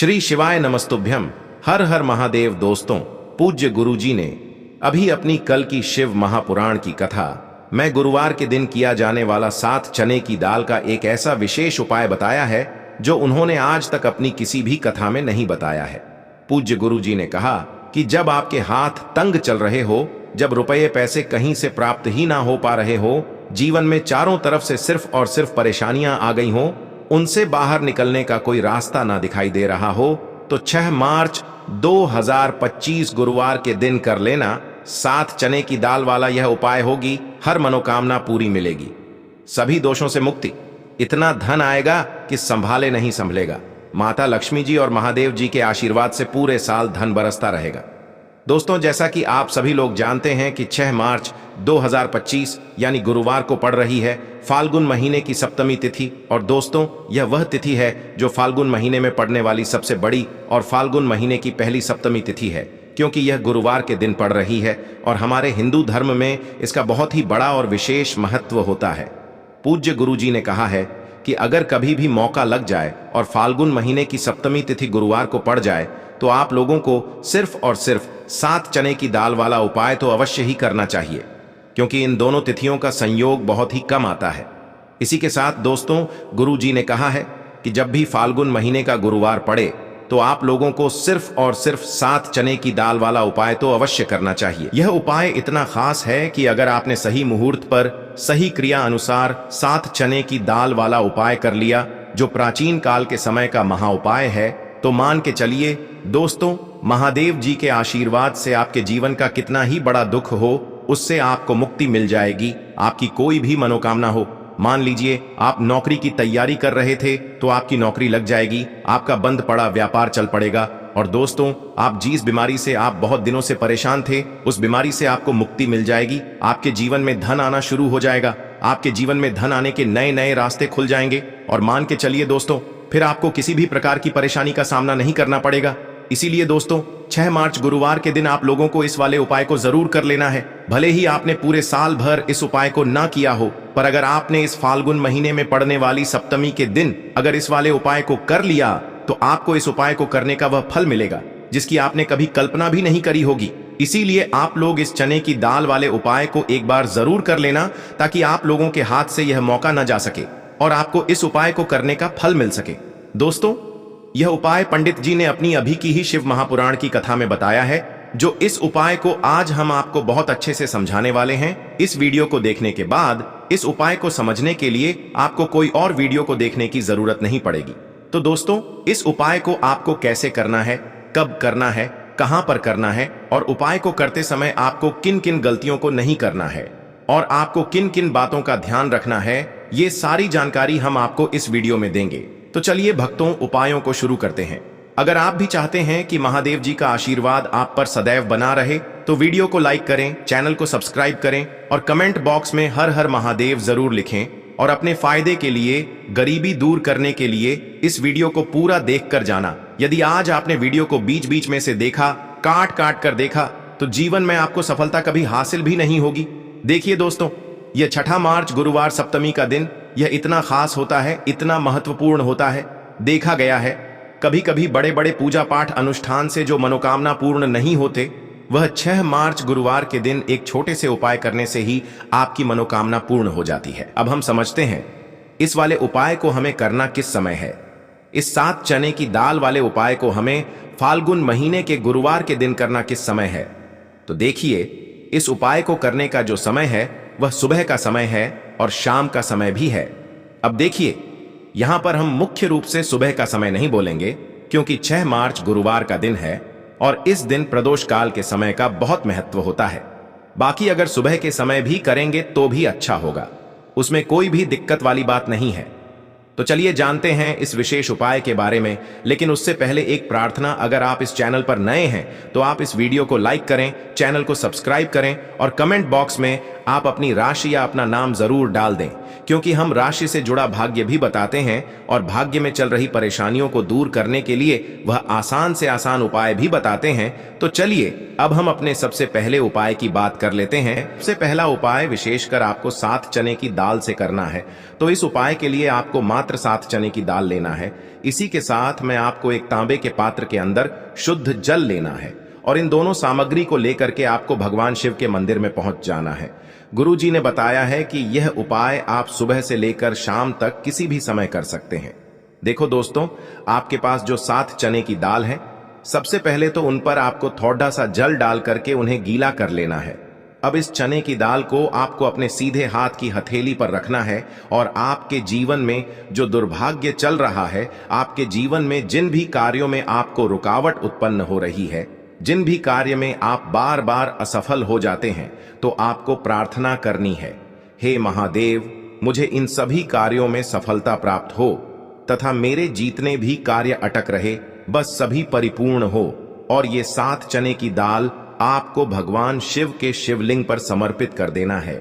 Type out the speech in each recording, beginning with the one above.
श्री शिवाय नमस्तुभ्यम। हर हर महादेव। दोस्तों, पूज्य गुरुजी ने अभी अपनी कल की शिव महापुराण की कथा मैं गुरुवार के दिन किया जाने वाला 7 चने की दाल का एक ऐसा विशेष उपाय बताया है जो उन्होंने आज तक अपनी किसी भी कथा में नहीं बताया है। पूज्य गुरुजी ने कहा कि जब आपके हाथ तंग चल रहे हो, जब रुपये पैसे कहीं से प्राप्त ही ना हो पा रहे हो, जीवन में चारों तरफ से सिर्फ और सिर्फ परेशानियां आ गई हो, उनसे बाहर निकलने का कोई रास्ता ना दिखाई दे रहा हो, तो 6 मार्च 2025 गुरुवार के दिन कर लेना 7 चने की दाल वाला यह उपाय होगी, हर मनोकामना पूरी मिलेगी, सभी दोषों से मुक्ति, इतना धन आएगा कि संभाले नहीं संभलेगा। माता लक्ष्मी जी और महादेव जी के आशीर्वाद से पूरे साल धन बरसता रहेगा। दोस्तों, जैसा कि आप सभी लोग जानते हैं कि 6 मार्च 2025 यानी गुरुवार को पड़ रही है फाल्गुन महीने की सप्तमी तिथि। और दोस्तों, यह वह तिथि है जो फाल्गुन महीने में पड़ने वाली सबसे बड़ी और फाल्गुन महीने की पहली सप्तमी तिथि है, क्योंकि यह गुरुवार के दिन पड़ रही है और हमारे हिंदू धर्म में इसका बहुत ही बड़ा और विशेष महत्व होता है। पूज्य गुरुजी ने कहा है कि अगर कभी भी मौका लग जाए और फाल्गुन महीने की सप्तमी तिथि गुरुवार को पड़ जाए तो आप लोगों को सिर्फ और सिर्फ 7 चने की दाल वाला उपाय तो अवश्य ही करना चाहिए, क्योंकि इन दोनों तिथियों का संयोग बहुत ही कम आता है। इसी के साथ दोस्तों, गुरुजी ने कहा है कि जब भी फाल्गुन महीने का गुरुवार पड़े तो आप लोगों को सिर्फ और सिर्फ 7 चने की दाल वाला उपाय तो अवश्य करना चाहिए। यह उपाय इतना खास है कि अगर आपने सही मुहूर्त पर सही क्रिया अनुसार 7 चने की दाल वाला उपाय कर लिया, जो प्राचीन काल के समय का महा उपाय है, तो मान के चलिए दोस्तों, महादेव जी के आशीर्वाद से आपके जीवन का कितना ही बड़ा दुख हो, उससे आपको मुक्ति मिल जाएगी। आपकी कोई भी मनोकामना हो, मान लीजिए आप नौकरी की तैयारी कर रहे थे तो आपकी नौकरी लग जाएगी, आपका बंद पड़ा व्यापार चल पड़ेगा। और दोस्तों, आप जिस बीमारी से आप बहुत दिनों से परेशान थे, उस बीमारी से आपको मुक्ति मिल जाएगी। आपके जीवन में धन आना शुरू हो जाएगा, आपके जीवन में धन आने के नए नए रास्ते खुल जाएंगे। और मान के चलिए दोस्तों, फिर आपको किसी भी प्रकार की परेशानी का सामना नहीं करना पड़ेगा। इसीलिए दोस्तों, 6 मार्च गुरुवार के दिन आप लोगों को इस वाले उपाय को जरूर कर लेना है। भले ही आपने पूरे साल भर इस उपाय को ना किया हो, पर अगर आपने इस फाल्गुन महीने में पड़ने वाली सप्तमी के दिन अगर इस वाले उपाय को कर लिया, तो आपको इस उपाय को करने का वह फल मिलेगा जिसकी आपने कभी कल्पना भी नहीं करी होगी। इसीलिए आप लोग इस चने की दाल वाले उपाय को एक बार जरूर कर लेना, ताकि आप लोगों के हाथ से यह मौका न जा सके और आपको इस उपाय को करने का फल मिल सके। दोस्तों, यह उपाय पंडित जी ने अपनी अभी की ही शिव महापुराण की कथा में बताया है, जो इस उपाय को आज हम आपको बहुत अच्छे से समझाने वाले हैं। इस वीडियो को देखने के बाद इस उपाय को समझने के लिए आपको कोई और वीडियो को देखने की जरूरत नहीं पड़ेगी। तो दोस्तों, इस उपाय को आपको कैसे करना है, कब करना है, कहां पर करना है और उपाय को करते समय आपको किन किन गलतियों को नहीं करना है और आपको किन किन बातों का ध्यान रखना है, ये सारी जानकारी हम आपको इस वीडियो में देंगे। तो चलिए भक्तों, उपायों को शुरू करते हैं। अगर आप भी चाहते हैं कि महादेव जी का आशीर्वाद आप पर सदैव बना रहे, तो वीडियो को लाइक करें, चैनल को सब्सक्राइब करें और कमेंट बॉक्स में हर हर महादेव जरूर लिखें। और अपने फायदे के लिए, गरीबी दूर करने के लिए इस वीडियो को पूरा देखकर जाना। यदि आज आपने वीडियो को बीच बीच में से देखा, काट काट कर देखा, तो जीवन में आपको सफलता कभी हासिल भी नहीं होगी। देखिए दोस्तों, यह 6 मार्च गुरुवार सप्तमी का दिन यह इतना खास होता है, इतना महत्वपूर्ण होता है। देखा गया है कभी कभी बड़े बड़े पूजा पाठ अनुष्ठान से जो मनोकामना पूर्ण नहीं होते, वह 6 मार्च गुरुवार के दिन एक छोटे से उपाय करने से ही आपकी मनोकामना पूर्ण हो जाती है। अब हम समझते हैं इस वाले उपाय को हमें करना किस समय है। इस 7 चने की दाल वाले उपाय को हमें फाल्गुन महीने के गुरुवार के दिन करना किस समय है। तो देखिए, इस उपाय को करने का जो समय है वह सुबह का समय है और शाम का समय भी है। अब देखिए, यहां पर हम मुख्य रूप से सुबह का समय नहीं बोलेंगे, क्योंकि 6 मार्च गुरुवार का दिन है और इस दिन प्रदोष काल के समय का बहुत महत्व होता है। बाकी अगर सुबह के समय भी करेंगे तो भी अच्छा होगा, उसमें कोई भी दिक्कत वाली बात नहीं है। तो चलिए जानते हैं इस विशेष उपाय के बारे में। लेकिन उससे पहले एक प्रार्थना, अगर आप इस चैनल पर नए हैं तो आप इस वीडियो को लाइक करें, चैनल को सब्सक्राइब करें और कमेंट बॉक्स में आप अपनी राशि या अपना नाम जरूर डाल दें, क्योंकि हम राशि से जुड़ा भाग्य भी बताते हैं और भाग्य में चल रही परेशानियों को दूर करने के लिए वह आसान से आसान उपाय भी बताते हैं। तो चलिए अब हम अपने सबसे पहले उपाय की बात कर लेते हैं। सबसे पहला उपाय विशेषकर आपको 7 चने की दाल से करना है। तो इस उपाय के लिए आपको मात्र 7 चने की दाल लेना है। इसी के साथ में आपको एक तांबे के पात्र के अंदर शुद्ध जल लेना है और इन दोनों सामग्री को लेकर के आपको भगवान शिव के मंदिर में पहुंच जाना है। गुरु जी ने बताया है कि यह उपाय आप सुबह से लेकर शाम तक किसी भी समय कर सकते हैं। देखो दोस्तों, आपके पास जो 7 चने की दाल है, सबसे पहले तो उन पर आपको थोड़ा सा जल डाल करके उन्हें गीला कर लेना है। अब इस चने की दाल को आपको अपने सीधे हाथ की हथेली पर रखना है और आपके जीवन में जो दुर्भाग्य चल रहा है, आपके जीवन में जिन भी कार्यों में आपको रुकावट उत्पन्न हो रही है, जिन भी कार्य में आप बार बार असफल हो जाते हैं, तो आपको प्रार्थना करनी है, हे महादेव, मुझे इन सभी कार्यों में सफलता प्राप्त हो तथा मेरे जितने भी कार्य अटक रहे बस सभी परिपूर्ण हो। और ये 7 चने की दाल आपको भगवान शिव के शिवलिंग पर समर्पित कर देना है।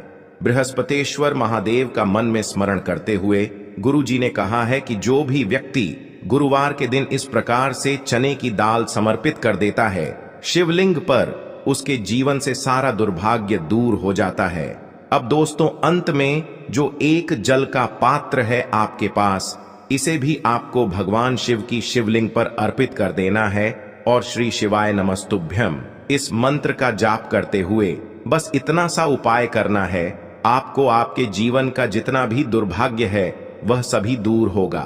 बृहस्पतेश्वर महादेव का मन में स्मरण करते हुए गुरु जी ने कहा है कि जो भी व्यक्ति गुरुवार के दिन इस प्रकार से चने की दाल समर्पित कर देता है शिवलिंग पर, उसके जीवन से सारा दुर्भाग्य दूर हो जाता है। अब दोस्तों, अंत में जो एक जल का पात्र है आपके पास, इसे भी आपको भगवान शिव की शिवलिंग पर अर्पित कर देना है और श्री शिवाय नमस्तुभ्यम इस मंत्र का जाप करते हुए बस इतना सा उपाय करना है। आपको आपके जीवन का जितना भी दुर्भाग्य है वह सभी दूर होगा।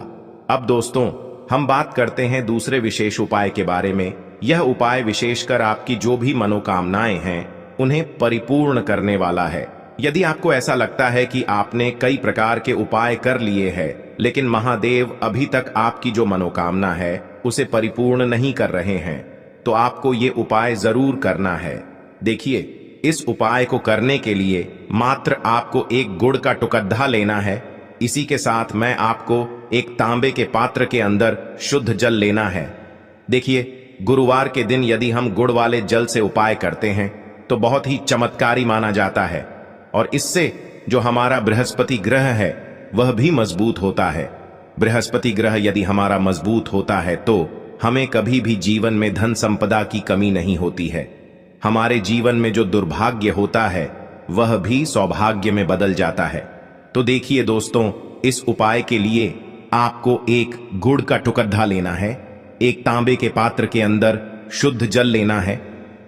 अब दोस्तों, हम बात करते हैं दूसरे विशेष उपाय के बारे में। यह उपाय विशेषकर आपकी जो भी मनोकामनाएं हैं उन्हें परिपूर्ण करने वाला है। यदि आपको ऐसा लगता है कि आपने कई प्रकार के उपाय कर लिए हैं, लेकिन महादेव अभी तक आपकी जो मनोकामना है उसे परिपूर्ण नहीं कर रहे हैं, तो आपको ये उपाय जरूर करना है। देखिए, इस उपाय को करने के लिए मात्र आपको एक गुड़ का टुकड़ा लेना है। इसी के साथ मैं आपको एक तांबे के पात्र के अंदर शुद्ध जल लेना है। देखिए, गुरुवार के दिन यदि हम गुड़ वाले जल से उपाय करते हैं तो बहुत ही चमत्कारी माना जाता है और इससे जो हमारा बृहस्पति ग्रह है वह भी मजबूत होता है। बृहस्पति ग्रह यदि हमारा मजबूत होता है तो हमें कभी भी जीवन में धन संपदा की कमी नहीं होती है। हमारे जीवन में जो दुर्भाग्य होता है वह भी सौभाग्य में बदल जाता है। तो देखिए दोस्तों, इस उपाय के लिए आपको एक गुड़ का टुकड़ा लेना है, एक तांबे के पात्र के अंदर शुद्ध जल लेना है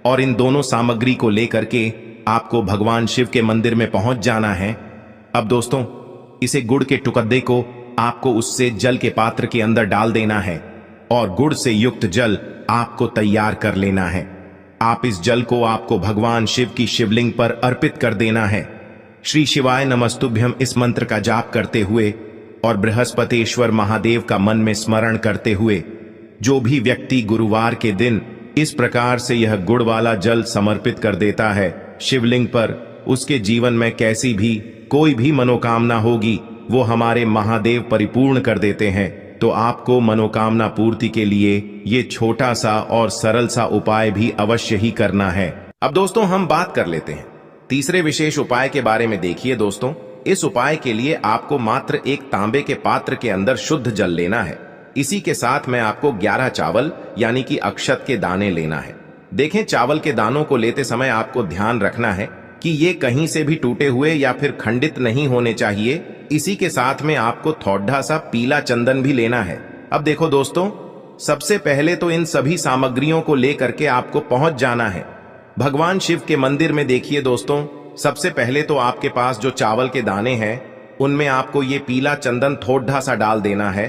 और इन दोनों सामग्री को लेकर के आपको भगवान शिव के मंदिर में पहुंच जाना है। अब दोस्तों, इसे गुड़ के टुकड़े को आपको उससे जल के पात्र के अंदर डाल देना है और गुड़ से युक्त जल आपको तैयार कर लेना है। आप इस जल को आपको भगवान शिव की शिवलिंग पर अर्पित कर देना है। श्री शिवाय नमस्तुभ्यम इस मंत्र का जाप करते हुए और बृहस्पतेश्वर महादेव का मन में स्मरण करते हुए जो भी व्यक्ति गुरुवार के दिन इस प्रकार से यह गुड़ वाला जल समर्पित कर देता है शिवलिंग पर, उसके जीवन में कैसी भी कोई भी मनोकामना होगी वो हमारे महादेव परिपूर्ण कर देते हैं। तो आपको मनोकामना पूर्ति के लिए ये छोटा सा और सरल सा उपाय भी अवश्य ही करना है। अब दोस्तों, हम बात कर लेते हैं तीसरे विशेष उपाय के बारे में। देखिए दोस्तों, इस उपाय के लिए आपको मात्र एक तांबे के पात्र के अंदर शुद्ध जल लेना है। इसी के साथ में आपको 11 चावल यानी कि अक्षत के दाने लेना है। देखें, चावल के दानों को लेते समय आपको ध्यान रखना है कि ये कहीं से भी टूटे हुए या फिर खंडित नहीं होने चाहिए। इसी के साथ में आपको थोड़ा सा पीला चंदन भी लेना है। अब देखो दोस्तों, सबसे पहले तो इन सभी सामग्रियों को लेकर के आपको पहुंच जाना है भगवान शिव के मंदिर में। देखिए दोस्तों, सबसे पहले तो आपके पास जो चावल के दाने हैं उनमें आपको ये पीला चंदन थोड़ा सा डाल देना है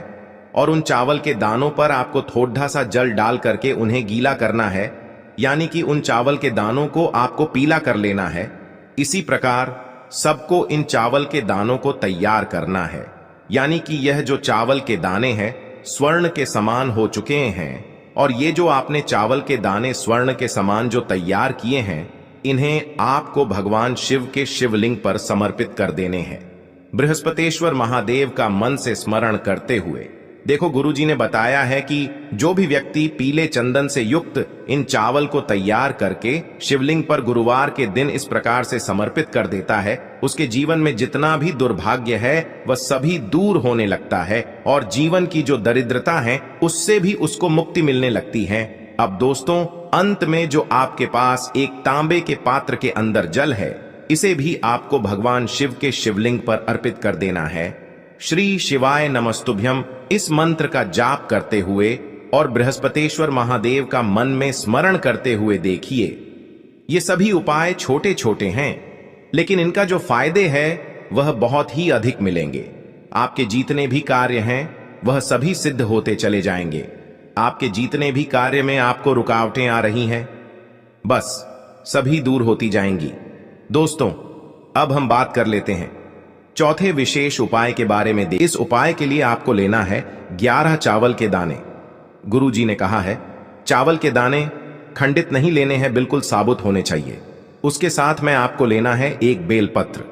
और उन चावल के दानों पर आपको थोड़ा सा जल डाल करके उन्हें गीला करना है, यानी कि उन चावल के दानों को आपको पीला कर लेना है। इसी प्रकार सबको इन चावल के दानों को तैयार करना है, यानी कि यह जो चावल के दाने हैं स्वर्ण के समान हो चुके हैं और ये जो आपने चावल के दाने स्वर्ण के समान जो तैयार किए हैं, इन्हें आपको भगवान शिव के शिवलिंग पर समर्पित कर देने हैं। बृहस्पतेश्वर महादेव का मन से स्मरण करते हुए देखो, गुरुजी ने बताया है कि जो भी व्यक्ति पीले चंदन से युक्त इन चावल को तैयार करके शिवलिंग पर गुरुवार के दिन इस प्रकार से समर्पित कर देता है, उसके जीवन में जितना भी दुर्भाग्य है वह सभी दूर होने लगता है और जीवन की जो दरिद्रता है उससे भी उसको मुक्ति मिलने लगती है। अब दोस्तों, अंत में जो आपके पास एक तांबे के पात्र के अंदर जल है, इसे भी आपको भगवान शिव के शिवलिंग पर अर्पित कर देना है। श्री शिवाय नमस्तुभ्यम इस मंत्र का जाप करते हुए और बृहस्पतेश्वर महादेव का मन में स्मरण करते हुए देखिए। ये सभी उपाय छोटे छोटे हैं, लेकिन इनका जो फायदे है वह बहुत ही अधिक मिलेंगे। आपके जितने भी कार्य हैं वह सभी सिद्ध होते चले जाएंगे। आपके जितने भी कार्य में आपको रुकावटें आ रही हैं, बस सभी दूर होती जाएंगी। दोस्तों, अब हम बात कर लेते हैं चौथे विशेष उपाय के बारे में। इस उपाय के लिए आपको लेना है 11 चावल के दाने। गुरुजी ने कहा है चावल के दाने खंडित नहीं लेने हैं, बिल्कुल साबुत होने चाहिए। उसके साथ में आपको लेना है एक बेलपत्र।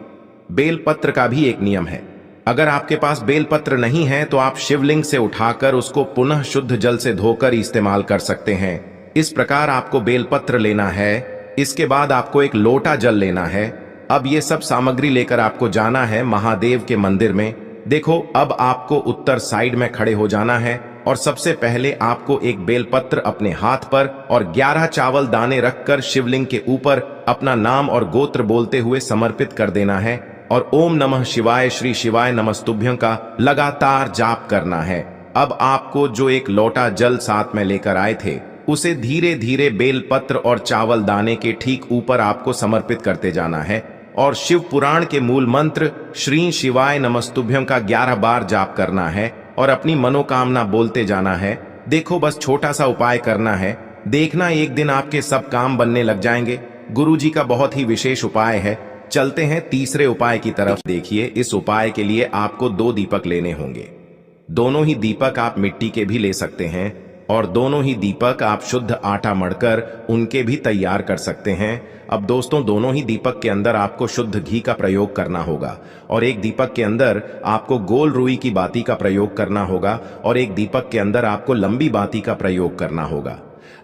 बेलपत्र का भी एक नियम है, अगर आपके पास बेलपत्र नहीं है तो आप शिवलिंग से उठाकर उसको पुनः शुद्ध जल से धोकर इस्तेमाल कर सकते हैं। इस प्रकार आपको बेलपत्र लेना है। इसके बाद आपको एक लोटा जल लेना है। अब ये सब सामग्री लेकर आपको जाना है महादेव के मंदिर में। देखो, अब आपको उत्तर साइड में खड़े हो जाना है और सबसे पहले आपको एक बेलपत्र अपने हाथ पर और 11 चावल दाने रखकर शिवलिंग के ऊपर अपना नाम और गोत्र बोलते हुए समर्पित कर देना है और ओम नमः शिवाय श्री शिवाय नमस्तुभ्यं का लगातार जाप करना है। अब आपको जो एक लोटा जल साथ में लेकर आए थे उसे धीरे धीरे बेलपत्र और चावल दाने के ठीक ऊपर आपको समर्पित करते जाना है और शिव पुराण के मूल मंत्र श्री शिवाय नमस्तुभ्यं का 11 बार जाप करना है और अपनी मनोकामना बोलते जाना है। देखो, बस छोटा सा उपाय करना है, देखना एक दिन आपके सब काम बनने लग जाएंगे। गुरुजी का बहुत ही विशेष उपाय है। चलते हैं तीसरे उपाय की तरफ। देखिए, इस उपाय के लिए आपको 2 दीपक लेने होंगे। दोनों ही दीपक आप मिट्टी के भी ले सकते हैं और दोनों ही दीपक आप शुद्ध आटा मढ़कर उनके भी तैयार कर सकते हैं। अब दोस्तों, दोनों ही दीपक के अंदर आपको शुद्ध घी का प्रयोग करना होगा और एक दीपक के अंदर आपको गोल रुई की बाती का प्रयोग करना होगा और एक दीपक के अंदर आपको लंबी बाती का प्रयोग करना होगा।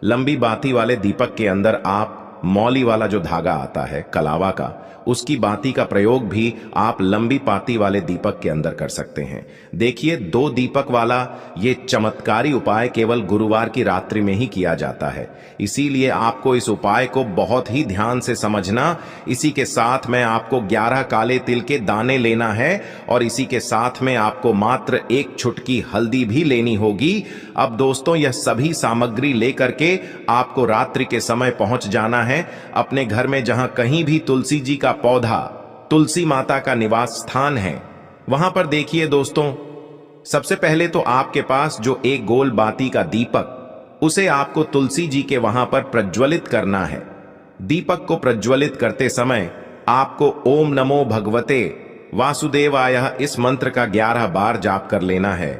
लंबी बाती वाले दीपक के अंदर आप मौली वाला जो धागा आता है कलावा का, उसकी बाती का प्रयोग भी आप लंबी पाती वाले दीपक के अंदर कर सकते हैं। देखिए, 2 दीपक वाला ये चमत्कारी उपाय केवल गुरुवार की रात्रि में ही किया जाता है, इसीलिए आपको इस उपाय को बहुत ही ध्यान से समझना। इसी के साथ में आपको 11 काले तिल के दाने लेना है और इसी के साथ में आपको मात्र 1 चुटकी हल्दी भी लेनी होगी। अब दोस्तों, यह सभी सामग्री लेकर के आपको रात्रि के समय पहुंच जाना है अपने घर में, जहां कहीं भी तुलसी जी का पौधा, तुलसी माता का निवास स्थान है, वहां पर देखिए दोस्तों, सबसे पहले तो आपके पास जो एक गोल बाती का दीपक, उसे आपको तुलसी जी के वहां पर प्रज्वलित करना है। दीपक को प्रज्वलित करते समय आपको ओम नमो भगवते वासुदेवाय इस मंत्र का 11 बार जाप कर लेना है।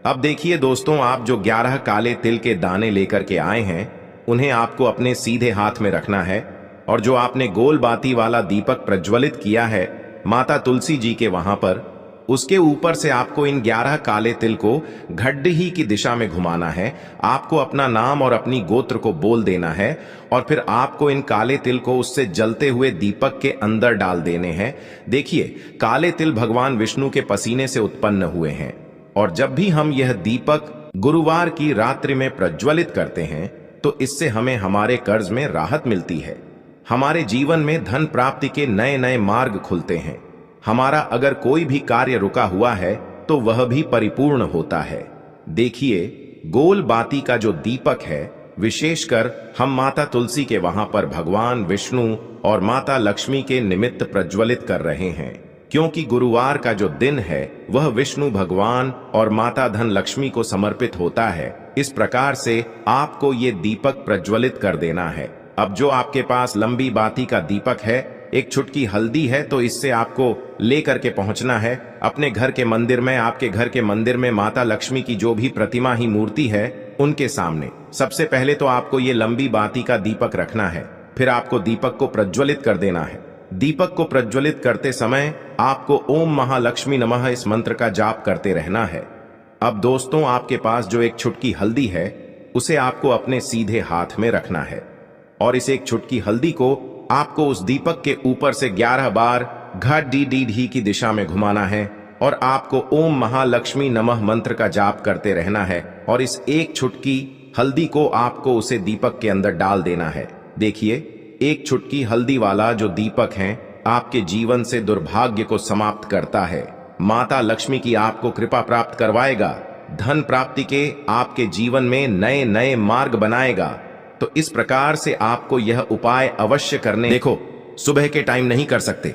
अब देखिए दोस्तों, आप जो 11 काले तिल के दाने लेकर के आए हैं उन्हें आपको अपने सीधे हाथ में रखना है और जो आपने गोल बाती वाला दीपक प्रज्वलित किया है माता तुलसी जी के वहां पर, उसके ऊपर से आपको इन 11 काले तिल को घड्डी की दिशा में घुमाना है। आपको अपना नाम और अपनी गोत्र को बोल देना है और फिर आपको इन काले तिल को उससे जलते हुए दीपक के अंदर डाल देने हैं। देखिए, काले तिल भगवान विष्णु के पसीने से उत्पन्न हुए हैं और जब भी हम यह दीपक गुरुवार की रात्रि में प्रज्वलित करते हैं तो इससे हमें हमारे कर्ज में राहत मिलती है, हमारे जीवन में धन प्राप्ति के नए नए मार्ग खुलते हैं, हमारा अगर कोई भी कार्य रुका हुआ है तो वह भी परिपूर्ण होता है। देखिए, गोल बाती का जो दीपक है, विशेषकर हम माता तुलसी के वहां पर भगवान विष्णु और माता लक्ष्मी के निमित्त प्रज्वलित कर रहे हैं, क्योंकि गुरुवार का जो दिन है वह विष्णु भगवान और माता धन लक्ष्मी को समर्पित होता है। इस प्रकार से आपको ये दीपक प्रज्वलित कर देना है। अब जो आपके पास लंबी बाती का दीपक है, एक चुटकी हल्दी है, तो इससे आपको लेकर के पहुंचना है अपने घर के मंदिर में। आपके घर के मंदिर में माता लक्ष्मी की जो भी प्रतिमा ही मूर्ति है उनके सामने सबसे पहले तो आपको ये लंबी बाती का दीपक रखना है, फिर आपको दीपक को प्रज्वलित कर देना है। दीपक को प्रज्वलित करते समय आपको ओम महालक्ष्मी नमः इस मंत्र का जाप करते रहना है। अब दोस्तों, आपके पास जो एक छुटकी हल्दी है उसे आपको अपने सीधे हाथ में रखना है और इस एक छुटकी हल्दी को आपको उस दीपक के ऊपर से 11 बार घट डी डी ढी की दिशा में घुमाना है और आपको ओम महालक्ष्मी नमः मंत्र का जाप करते रहना है और इस एक छुटकी हल्दी को आपको उसे दीपक के अंदर डाल देना है। देखिए, एक छुटकी हल्दी वाला जो दीपक है आपके जीवन से दुर्भाग्य को समाप्त करता है, माता लक्ष्मी की आपको कृपा प्राप्त करवाएगा, धन प्राप्ति के आपके जीवन में नए नए मार्ग बनाएगा। तो इस प्रकार से आपको यह उपाय अवश्य करने। देखो, सुबह के टाइम नहीं कर सकते,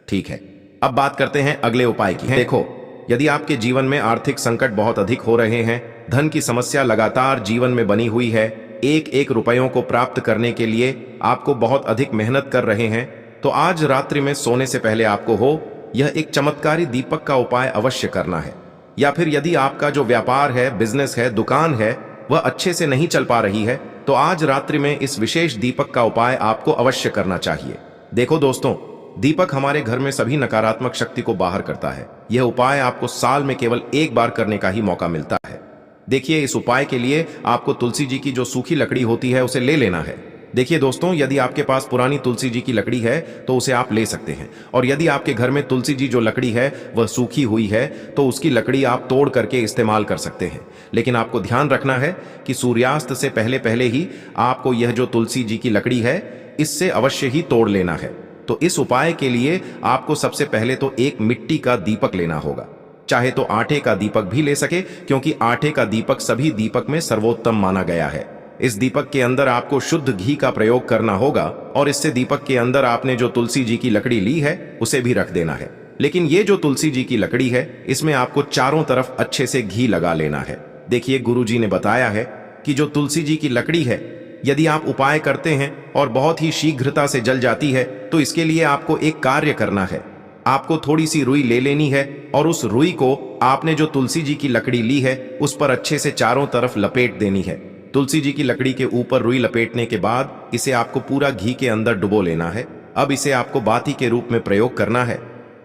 ठीक है। अब बात करते हैं अगले उपाय की। देखो, यदि आपके जीवन में आर्थिक संकट बहुत अधिक हो रहे हैं, धन की समस्या लगातार जीवन में बनी हुई है, एक एक रुपयों को प्राप्त करने के लिए आपको बहुत अधिक मेहनत कर रहे हैं, तो आज रात्रि में सोने से पहले आपको यह एक चमत्कारी दीपक का उपाय अवश्य करना है। या फिर यदि आपका जो व्यापार है, बिजनेस है, दुकान है, वह अच्छे से नहीं चल पा रही है, तो आज रात्रि में इस विशेष दीपक का उपाय आपको अवश्य करना चाहिए। देखो दोस्तों, दीपक हमारे घर में सभी नकारात्मक शक्ति को बाहर करता है। यह उपाय आपको साल में केवल एक बार करने का ही मौका मिलता है। देखिए, इस उपाय के लिए आपको तुलसी जी की जो सूखी लकड़ी होती है उसे ले लेना है। देखिए दोस्तों, यदि आपके पास पुरानी तुलसी जी की लकड़ी है तो उसे आप ले सकते हैं, और यदि आपके घर में तुलसी जी जो लकड़ी है वह सूखी हुई है तो उसकी लकड़ी आप तोड़ करके इस्तेमाल कर सकते हैं। लेकिन आपको ध्यान रखना है कि सूर्यास्त से पहले पहले ही आपको यह जो तुलसी जी की लकड़ी है इससे अवश्य ही तोड़ लेना है। तो इस उपाय के लिए आपको सबसे पहले तो एक मिट्टी का दीपक लेना होगा, चाहे तो आटे का दीपक भी ले सके, क्योंकि आटे का दीपक सभी दीपक में सर्वोत्तम माना गया है। इस दीपक के अंदर आपको शुद्ध घी का प्रयोग करना होगा और इससे दीपक के अंदर आपने जो तुलसी जी की लकड़ी ली है उसे भी रख देना है। लेकिन ये जो तुलसी जी की लकड़ी है इसमें आपको चारों तरफ अच्छे से घी लगा लेना है। देखिए, गुरु जी ने बताया है कि जो तुलसी जी की लकड़ी है, यदि आप उपाय करते हैं और बहुत ही शीघ्रता से जल जाती है, तो इसके लिए आपको एक कार्य करना है। आपको थोड़ी सी रुई ले लेनी है और उस रुई को आपने जो तुलसी जी की लकड़ी ली है उस पर अच्छे से चारों तरफ लपेट देनी है। तुलसी जी की लकड़ी के ऊपर रुई लपेटने के बाद इसे आपको पूरा घी के अंदर डुबो लेना है। अब इसे आपको बाती के रूप में प्रयोग करना है।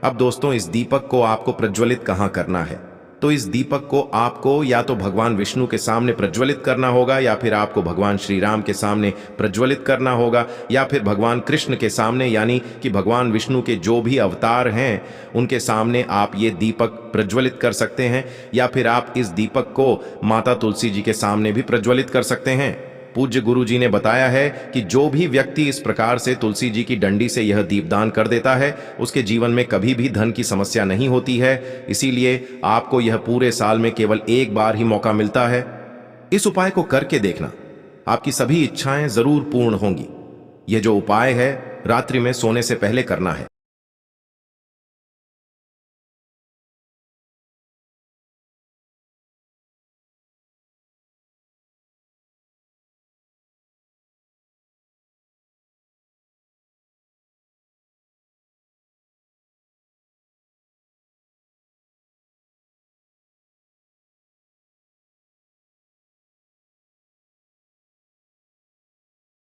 अब दोस्तों, इस दीपक को आपको प्रज्वलित कहाँ करना है? तो इस दीपक को आपको या तो भगवान विष्णु के सामने प्रज्वलित करना होगा, या फिर आपको भगवान श्री राम के सामने प्रज्वलित करना होगा, या फिर भगवान कृष्ण के सामने, यानी कि भगवान विष्णु के जो भी अवतार हैं उनके सामने आप ये दीपक प्रज्वलित कर सकते हैं, या फिर आप इस दीपक को माता तुलसी जी के सामने भी प्रज्वलित कर सकते हैं। पूज्य गुरु जी ने बताया है कि जो भी व्यक्ति इस प्रकार से तुलसी जी की डंडी से यह दीपदान कर देता है उसके जीवन में कभी भी धन की समस्या नहीं होती है। इसीलिए आपको यह पूरे साल में केवल एक बार ही मौका मिलता है। इस उपाय को करके देखना, आपकी सभी इच्छाएं जरूर पूर्ण होंगी। यह जो उपाय है रात्रि में सोने से पहले करना है।